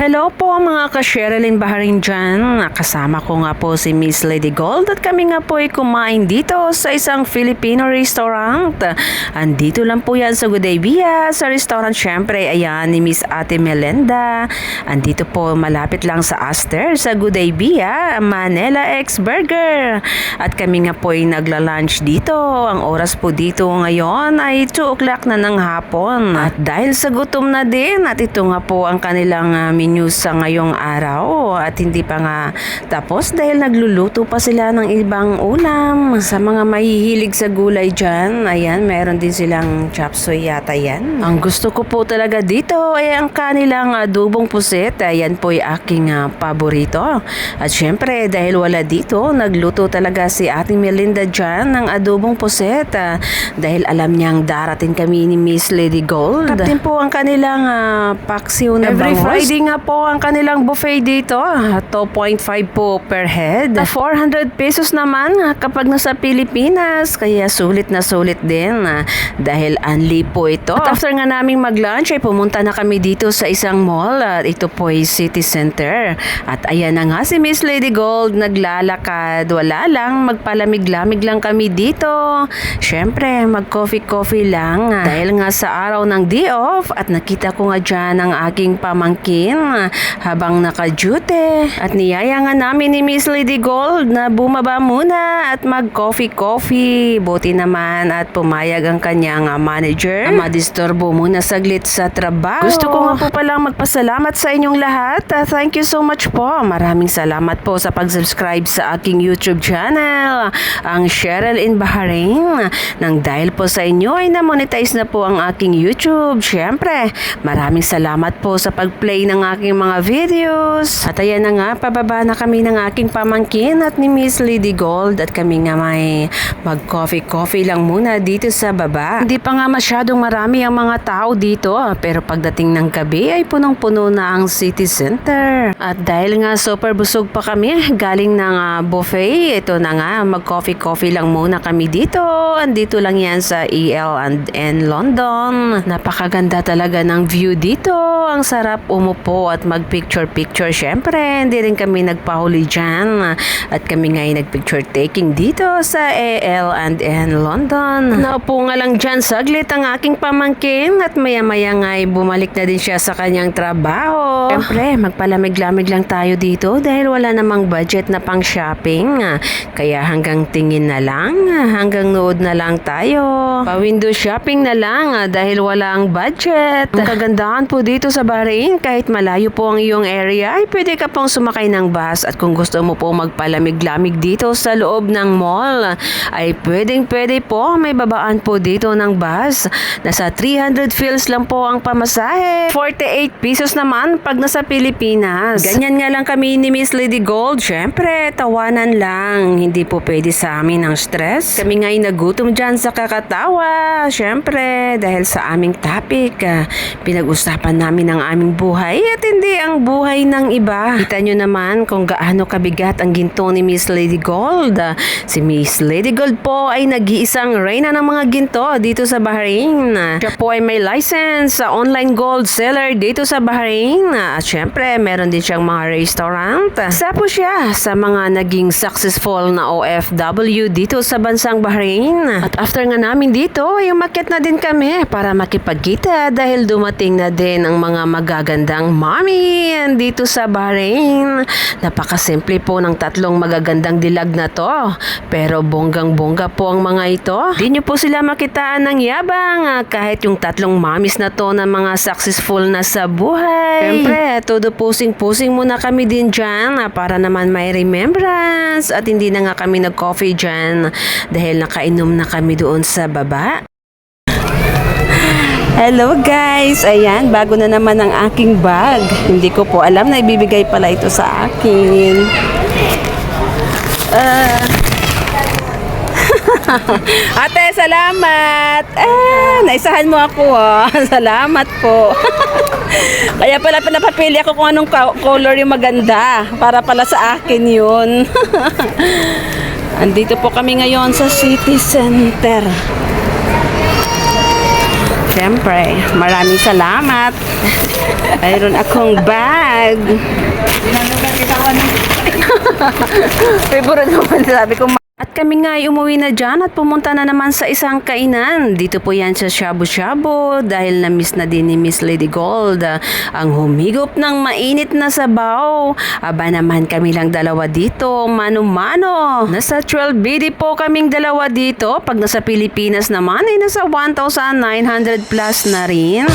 Hello po mga ka-Sherilyn Baharin dyan. Kasama ko nga po si Miss Lady Gold at kami nga po ay kumain dito sa isang Filipino restaurant. Andito lang po yan sa Gudaybia, sa restaurant syempre ayan ni Miss Ate Melenda. Andito po malapit lang sa Aster sa Gudaybia, Manila X Burger. At kami nga po ay nagla-lunch dito. Ang oras po dito ngayon ay 2 o'clock na ng hapon. At dahil sa gutom na din at ito nga po ang kanilang menu sa ngayong araw at hindi pa nga tapos dahil nagluluto pa sila ng ibang ulam. Sa mga mahihilig sa gulay dyan, ayan, meron din silang chop suey yata yan. Ang gusto ko po talaga dito ay ang kanilang adobong pusit. Ayan po ay aking paborito. At syempre dahil wala dito, nagluto talaga si Ate Melinda dyan ng adobong pusit dahil alam niyang darating kami ni Miss Lady Gold. Kaptin po ang kanilang paksiw na every bangos. Friday nga po ang kanilang buffet dito. 2.5 po per head. 400 pesos naman kapag nasa Pilipinas. Kaya sulit na sulit din dahil unli po ito. At after nga naming mag-lunch ay pumunta na kami dito sa isang mall. Ito po ay City Center. At ayan na nga si Miss Lady Gold naglalakad. Wala lang, magpalamig-lamig lang kami dito. Syempre, mag-coffee-coffee lang. Dahil nga sa araw ng day off at nakita ko nga dyan ang aking pamangkin habang naka-duty. At niyaya nga namin ni Miss Lady Gold na bumaba muna at mag-coffee-coffee. Buti naman at pumayag ang kanyang manager. Madisturbo muna saglit sa trabaho. Gusto ko nga po palang magpasalamat sa inyong lahat. Thank you so much po. Maraming salamat po sa pag-subscribe sa aking YouTube channel, ang Cheryl in Bahrain. Nang dahil po sa inyo ay na-monetize na po ang aking YouTube. Syempre, maraming salamat po sa pag-play ng aking mga videos. At ayan na nga, pababa na kami ng aking pamangkin at ni Miss Lady Gold at kami nga may mag-coffee-coffee lang muna dito sa baba. Hindi pa nga masyadong marami ang mga tao dito pero pagdating ng gabi ay punong-puno na ang City Center. At dahil nga super busog pa kami galing ng buffet, ito na nga, mag-coffee-coffee lang muna kami dito. Andito lang yan sa EL&N London. Napakaganda talaga ng view dito. Ang sarap umupo at mag-picture-picture. Syempre, hindi rin kami nagpahuli dyan. At kami nga ay nag-picture taking dito sa EL&N London. Naupo nga lang dyan saglit ang aking pamangkin at maya-maya nga ay bumalik na din siya sa kanyang trabaho. Syempre, magpalamig-lamig lang tayo dito dahil wala namang budget na pang shopping. Kaya hanggang tingin na lang, hanggang nood na lang tayo. Pa-window shopping na lang dahil walang budget. Ang kagandahan po dito sa Bahrain, kahit malayo po ang iyong area, ay pwede ka pong sumakay ng bus at kung gusto mo po magpalamig-lamig dito sa loob ng mall, ay pwedeng-pwede po, may babaan po dito ng bus. Nasa 300 fils lang po ang pamasahe. 48 pesos naman pag nasa Pilipinas. Ganyan nga lang kami ni Miss Lady Gold. Syempre, tawanan lang. Hindi po pwede sa amin ang stress. Kami nga ay nagutom dyan sa kakatawa. Syempre, dahil sa aming topic, pinag-usapan namin ang aming buhay at hindi ang buhay ng iba. Kita nyo naman kung gaano kabigat ang ginto ni Miss Lady Gold. Si Miss Lady Gold po ay nag-iisang reyna ng mga ginto dito sa Bahrain. Siya po ay may license sa online gold seller dito sa Bahrain. At syempre, meron din siyang mga restaurant. Isa po siya sa mga naging successful na OFW dito sa bansang Bahrain. At after nga namin dito, ay umakyat na din kami para makipagkita dahil dumating na din ang mga magagandang mommy dito sa Bahrain. Napakasimple po ng tatlong magagandang dilag na to. Pero bonggang-bongga po ang mga ito. Di nyo po sila makitaan ng yabang kahit yung tatlong mommies na to na mga successful na sa buhay. Siyempre, todo pusing-pusing muna kami din dyan para naman may remembrance at hindi na nga kami nag-coffee dyan dahil nakainom na kami doon sa baba. Hello guys! Ayan, bago na naman ang aking bag. Hindi ko po alam na ibibigay pala ito sa akin. Ate, salamat! Naisahan mo ako Salamat po. Kaya pala pinapapili ako kung anong color yung maganda. Para pala sa akin yun. Andito po kami ngayon sa City Center. Siyempre, maraming salamat. Mayroon akong bag. bag. Favorite naman sabi ko. At kami nga ay umuwi na dyan at pumunta na naman sa isang kainan. Dito po yan sa Shabu Shabu dahil na-miss na din ni Miss Lady Gold ang humigop ng mainit na sabaw. Aba naman kami lang dalawa dito, mano-mano. Nasa 12 BD po kaming dalawa dito. Pag nasa Pilipinas naman ay nasa 1,900 plus na rin.